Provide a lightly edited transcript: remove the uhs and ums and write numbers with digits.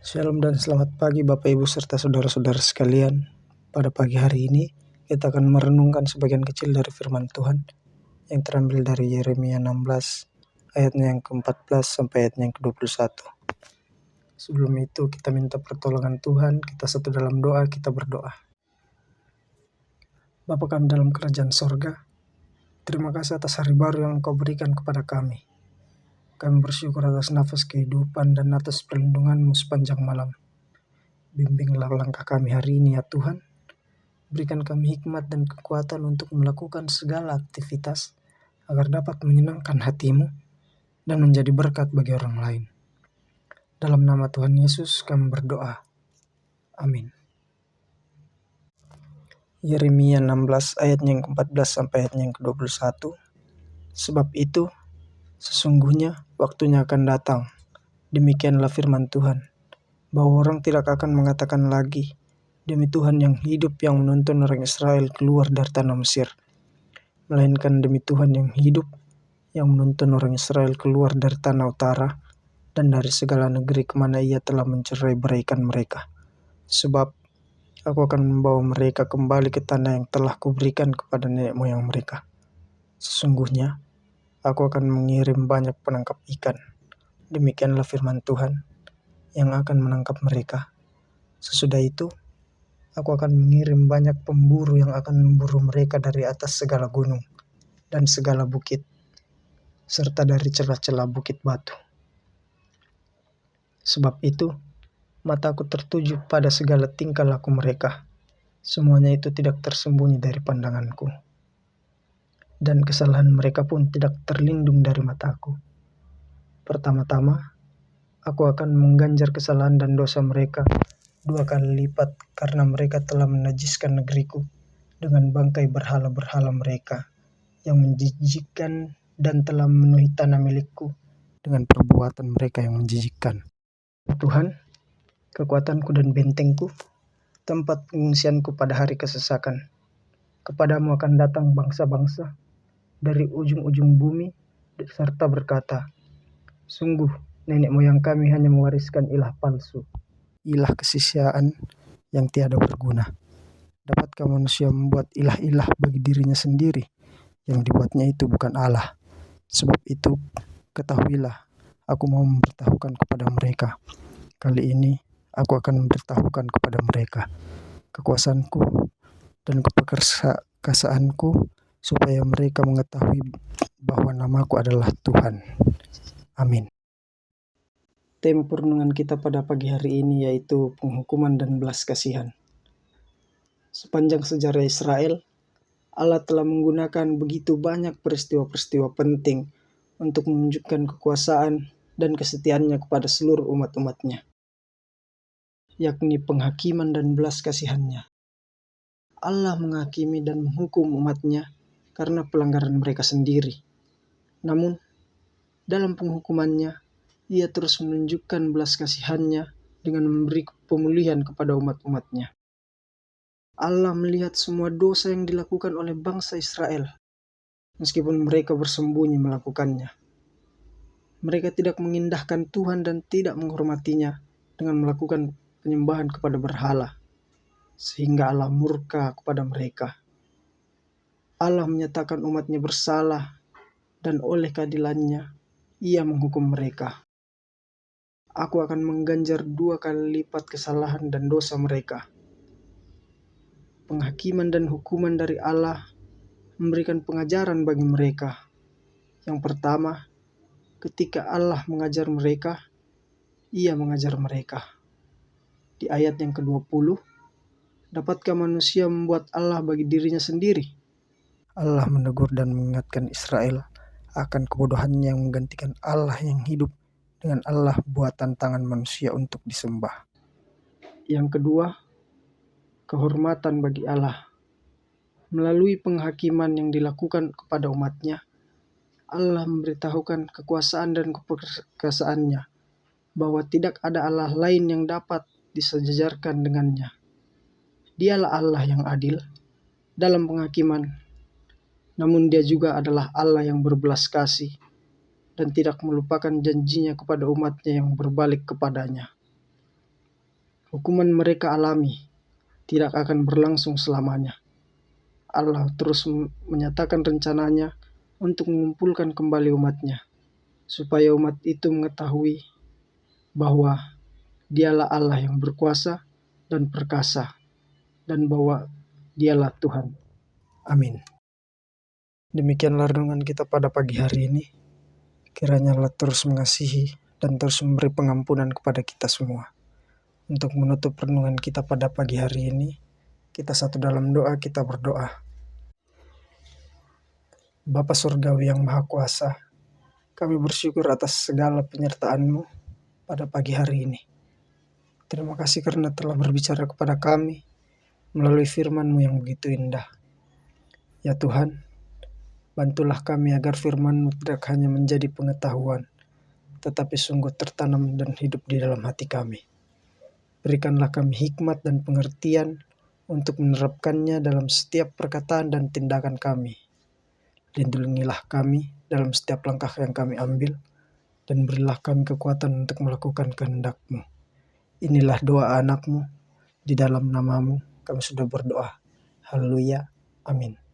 Shalom dan selamat pagi Bapak Ibu serta saudara-saudara sekalian. Pada pagi hari ini kita akan merenungkan sebagian kecil dari firman Tuhan yang terambil dari Yeremia 16 ayatnya yang ke-14 sampai ayatnya yang ke-21. Sebelum itu kita minta pertolongan Tuhan, kita satu dalam doa, kita berdoa. Bapa kami dalam kerajaan sorga, terima kasih atas hari baru yang Engkau berikan kepada kami. Kami bersyukur atas nafas kehidupan dan atas perlindungan-Mu sepanjang malam. Bimbinglah langkah kami hari ini ya Tuhan. Berikan kami hikmat dan kekuatan untuk melakukan segala aktivitas agar dapat menyenangkan hati-Mu dan menjadi berkat bagi orang lain. Dalam nama Tuhan Yesus kami berdoa. Amin. Yeremia 16 ayatnya yang ke-14 sampai ayatnya yang ke-21. Sebab itu, sesungguhnya waktunya akan datang. Demikianlah firman Tuhan, bahwa orang tidak akan mengatakan lagi, demi Tuhan yang hidup yang menuntun orang Israel keluar dari tanah Mesir. Melainkan demi Tuhan yang hidup yang menuntun orang Israel keluar dari tanah utara dan dari segala negeri kemana ia telah mencerai-beraikan mereka. Sebab aku akan membawa mereka kembali ke tanah yang telah kuberikan kepada nenek moyang mereka. Sesungguhnya aku akan mengirim banyak penangkap ikan. Demikianlah firman Tuhan yang akan menangkap mereka. Sesudah itu aku akan mengirim banyak pemburu yang akan memburu mereka dari atas segala gunung dan segala bukit, serta dari celah-celah bukit batu. Sebab itu, mataku tertuju pada segala tingkah laku mereka. Semuanya itu tidak tersembunyi dari pandanganku. Dan kesalahan mereka pun tidak terlindung dari mataku. Pertama-tama, aku akan mengganjar kesalahan dan dosa mereka 2 kali lipat karena mereka telah menajiskan negeriku dengan bangkai berhala-berhala mereka yang menjijikkan dan telah memenuhi tanah milikku dengan perbuatan mereka yang menjijikkan. Tuhan, kekuatanku dan bentengku, tempat pengungsianku pada hari kesesakan. Kepadamu akan datang bangsa-bangsa dari ujung-ujung bumi serta berkata, sungguh nenek moyang kami hanya mewariskan ilah palsu, ilah kesisiaan yang tiada berguna. Dapatkah manusia membuat ilah-ilah bagi dirinya sendiri, yang dibuatnya itu bukan Allah? Sebab itu, ketahuilah, aku mau memberitahukan kepada mereka. Kali ini, aku akan memberitahukan kepada mereka kekuasaanku dan keperkasaanku, supaya mereka mengetahui bahwa namaku adalah Tuhan. Amin. Tema perenungan kita pada pagi hari ini yaitu penghukuman dan belas kasihan. Sepanjang sejarah Israel, Allah telah menggunakan begitu banyak peristiwa-peristiwa penting untuk menunjukkan kekuasaan dan kesetiaannya kepada seluruh umat-umatnya, yakni penghakiman dan belas kasihannya. Allah menghakimi dan menghukum umatnya karena pelanggaran mereka sendiri. Namun, dalam penghukumannya, ia terus menunjukkan belas kasihannya dengan memberi pemulihan kepada umat-umatnya. Allah melihat semua dosa yang dilakukan oleh bangsa Israel, meskipun mereka bersembunyi melakukannya. Mereka tidak mengindahkan Tuhan dan tidak menghormatinya dengan melakukan penyembahan kepada berhala, sehingga Allah murka kepada mereka. Allah menyatakan umatnya bersalah, dan oleh keadilannya, ia menghukum mereka. Aku akan mengganjar 2 kali lipat kesalahan dan dosa mereka. Penghakiman dan hukuman dari Allah memberikan pengajaran bagi mereka. Yang pertama, ketika Allah mengajar mereka, ia mengajar mereka. Di ayat yang ke-20, dapatkah manusia membuat Allah bagi dirinya sendiri? Allah menegur dan mengingatkan Israel akan kebodohannya yang menggantikan Allah yang hidup dengan Allah buatan tangan manusia untuk disembah. Yang kedua, kehormatan bagi Allah. Melalui penghakiman yang dilakukan kepada umatnya, Allah memberitahukan kekuasaan dan keperkasaannya, bahwa tidak ada Allah lain yang dapat disejajarkan dengannya. Dialah Allah yang adil dalam penghakiman, namun dia juga adalah Allah yang berbelas kasih dan tidak melupakan janjinya kepada umatnya yang berbalik kepadanya. hukuman mereka alami tidak akan berlangsung selamanya. Allah terus menyatakan rencananya untuk mengumpulkan kembali umatnya, supaya umat itu mengetahui bahwa Dialah Allah yang berkuasa dan perkasa, dan bahwa Dialah Tuhan. Amin. Demikianlah renungan kita pada pagi hari ini. Kiranya Allah terus mengasihi dan terus memberi pengampunan kepada kita semua. Untuk menutup renungan kita pada pagi hari ini, kita satu dalam doa, kita berdoa. Bapa Surgawi yang Maha Kuasa, kami bersyukur atas segala penyertaan-Mu pada pagi hari ini. Terima kasih karena telah berbicara kepada kami melalui firman-Mu yang begitu indah. Ya Tuhan, bantulah kami agar firman-Mu tidak hanya menjadi pengetahuan, tetapi sungguh tertanam dan hidup di dalam hati kami. Berikanlah kami hikmat dan pengertian untuk menerapkannya dalam setiap perkataan dan tindakan kami. Lindungilah kami dalam setiap langkah yang kami ambil, dan berilah kami kekuatan untuk melakukan kehendak-Mu. Inilah doa anak-Mu, di dalam nama-Mu kami sudah berdoa. Haleluya. Amin.